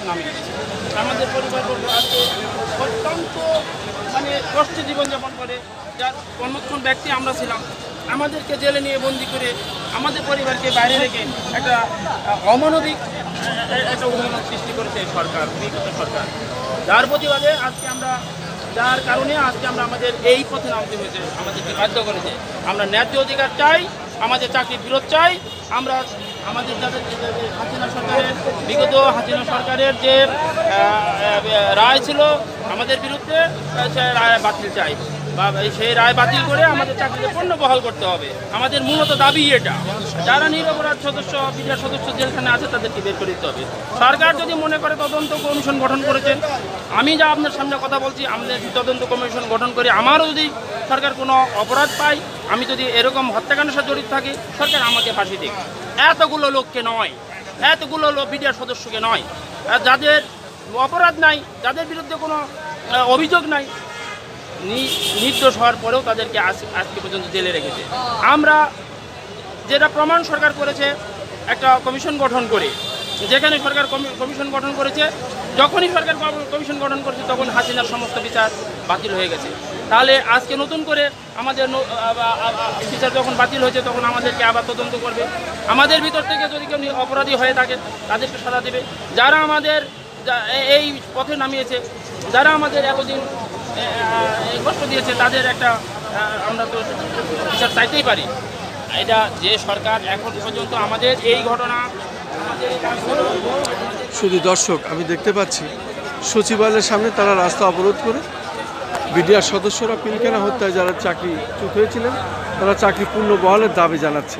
নামিয়ে দিয়েছে। আমাদের পরিবারবর্গ আজকে অত্যন্ত কষ্টে জীবনযাপন করে, যার কর্মক্ষম ব্যক্তি আমরা ছিলাম। আমাদেরকে জেলে নিয়ে বন্দি করে আমাদের পরিবারকে বাইরে রেখে একটা অমানবিক একটা উদাহরণ সৃষ্টি করেছে সরকার, বিগত সরকার। যার প্রতিবাদে যার কারণে আজকে আমরা আমাদের এই পথে নামতে হয়েছে, আমাদেরকে বাধ্য করেছে। আমরা ন্যায্য অধিকার চাই, আমাদের চাকরি ফেরত চাই। আমরা আমাদের বিগত হাসিনা সরকারের যে রায় ছিল আমাদের বিরুদ্ধে, সে রায় বাতিল চাই, বা সেই রায় বাতিল করে আমাদের চাকরিতে পণ্য বহাল করতে হবে। আমাদের মূলত দাবি এটা, যারা নিরপরাধ সদস্য, বিডিআর সদস্য জেলখানে আছে তাদেরকে বের করে দিতে হবে। সরকার যদি মনে করে তদন্ত কমিশন গঠন করেছেন, আমি যা আপনার সামনে কথা বলছি, আমাদের তদন্ত কমিশন গঠন করে আমারও যদি সরকার কোনো অপরাধ পায়, আমি যদি এরকম হত্যাকাণ্ডের সাথে জড়িত থাকি, সরকার আমাকে ফাঁসি দিক। এতগুলো লোককে নয়, এতগুলো বিডিআর সদস্যকে নয়, যাদের অপরাধ নাই, যাদের বিরুদ্ধে কোনো অভিযোগ নাই, নির্দোষ হওয়ার পরেও তাদেরকে আজকে পর্যন্ত জেলে রেখেছে। আমরা যেটা প্রমাণ সরকার করেছে একটা কমিশন গঠন করে, যেখানে সরকার কমিশন গঠন করেছে, যখনই সরকার কমিশন গঠন করেছে তখন হাসিনার সমস্ত বিচার বাতিল হয়ে গেছে। তাহলে আজকে নতুন করে আমাদের বিচার যখন বাতিল হয়েছে তখন আমাদেরকে আবার তদন্ত করবে। আমাদের ভিতর থেকে যদি কেউ অপরাধী হয়ে থাকে তাদেরকে সাজা দেবে। যারা আমাদের এই পথে নামিয়েছে, যারা আমাদের এতদিন কষ্ট দিয়েছে, তাদের একটা আমরা তো বিচার চাইতেই পারি। এটা যে সরকার এখন পর্যন্ত আমাদের এই ঘটনা শুধু দর্শক, আমি দেখতে পাচ্ছি সচিবালয়ের সামনে তারা রাস্তা অবরোধ করে বিডিআর সদস্যরা পিলখানা হত্যায় যারা চাকরিচ্যুত হয়েছিলেন তারা চাকরি পূর্ণ বহালের দাবি জানাচ্ছে।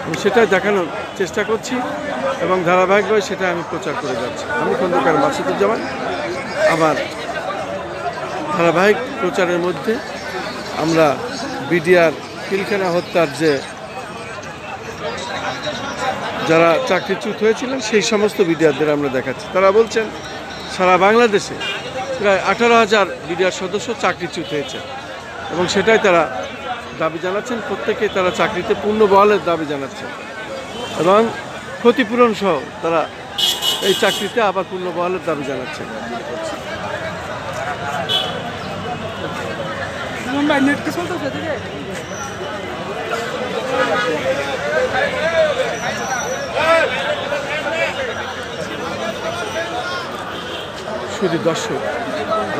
আমি সেটাই দেখানোর চেষ্টা করছি এবং ধারাবাহিকভাবে সেটা আমি প্রচার করে যাচ্ছি। আমি খন্দকার মাসুদুজ্জামান। আমার ধারাবাহিক প্রচারের মধ্যে আমরা বিডিআর পিলখানা হত্যার যে যারা চাকরিচ্যুত হয়েছিলেন সেই সমস্ত বিডিআরদের আমরা দেখাচ্ছি। তারা বলছেন সারা বাংলাদেশে প্রায় 18,000 বিডিআর সদস্য চাকরিচ্যুত হয়েছে এবং সেটাই তারা দাবি জানাচ্ছেন। প্রত্যেকে তারা চাকরিতে পূর্ণ বহালের দাবি জানাচ্ছেন এবং ক্ষতিপূরণ সহ তারা এই চাকরিতে আবার পূর্ণ বহালের দাবি জানাচ্ছেন। শুধু দর্শক,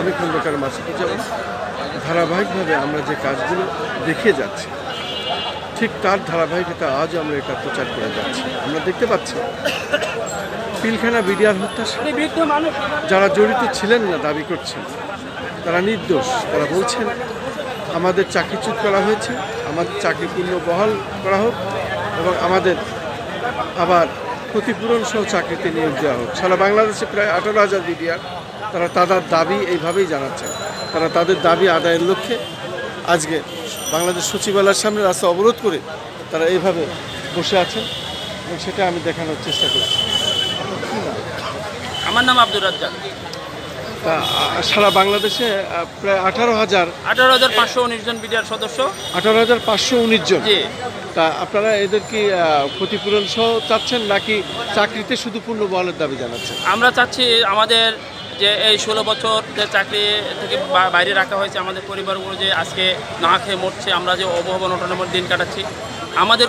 আমি খন্দকার মাসুদুজ্জামান। ধারাবাহিকভাবে আমরা যে কাজগুলো দেখিয়ে যাচ্ছি ঠিক তার ধারাবাহিকতা আজও আমরা এটা প্রচার করে যাচ্ছি। আমরা দেখতে পাচ্ছি পিলখানা বিডিআর হত্যার সাথে যারা জড়িত ছিলেন না দাবি করছেন, তারা নির্দোষ। তারা বলছেন আমাদের চাকরিচ্যুত করা হয়েছে, আমাদের চাকরি পূর্ণ বহাল করা হোক এবং আমাদের আবার ক্ষতিপূরণ সহ চাকরিতে নিয়োগ দেওয়া হোক। সারা বাংলাদেশে প্রায় 18,000 বিডিআর তারা তাদের দাবি এইভাবেই জানাচ্ছেন। তারা তাদের দাবি আদায়ের লক্ষ্যে আজকে বাংলাদেশ সচিবালয়ের সামনে রাস্তা অবরোধ করে তারা এইভাবে বসে আছেন এবং সেটা আমি দেখানোর চেষ্টা করছি। আমার নাম আব্দুর রাজ্জাক। তা সারা বাংলাদেশে প্রায় 18,519 জন বিডিআর সদস্য। 18,519 জন। তা আপনারা এদের কি ক্ষতিপূরণ সহ চাচ্ছেন নাকি চাকরিতে শুধু পূর্ণ বহালের দাবি জানাচ্ছেন? আমরা চাচ্ছি আমাদের যে এই 16 বছর যে চাকরি থেকে বাইরে রাখা হয়েছে, আমাদের পরিবারগুলো যে আজকে না খেয়ে মরছে, আমরা যে অবহেলনের মধ্যে দিন কাটাচ্ছি, আমাদের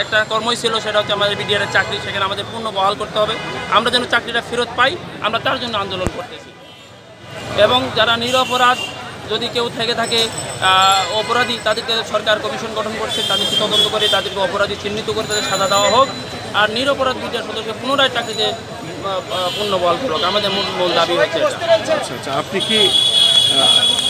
একটা কর্মই ছিল, সেটা হচ্ছে আমাদের বিডিআরের চাকরি। সেখানে আমাদের পূর্ণ বহাল করতে হবে। আমরা যেন চাকরিটা ফেরত পাই, আমরা তার জন্য আন্দোলন করতেছি। এবং যারা নিরপরাধ যদি কেউ থেকে থাকে অপরাধী, তাদেরকে সরকার কমিশন গঠন করছে, তাদেরকে তদন্ত করে তাদেরকে অপরাধী চিহ্নিত করে তাদের সাজা দেওয়া হোক। আর নিরপরাধ বিডিআর সদস্য পুনরায় চাকরিতে পূর্ণ বহাল করুক, আমাদের মূল দাবি হচ্ছে। আচ্ছা, আপনি কি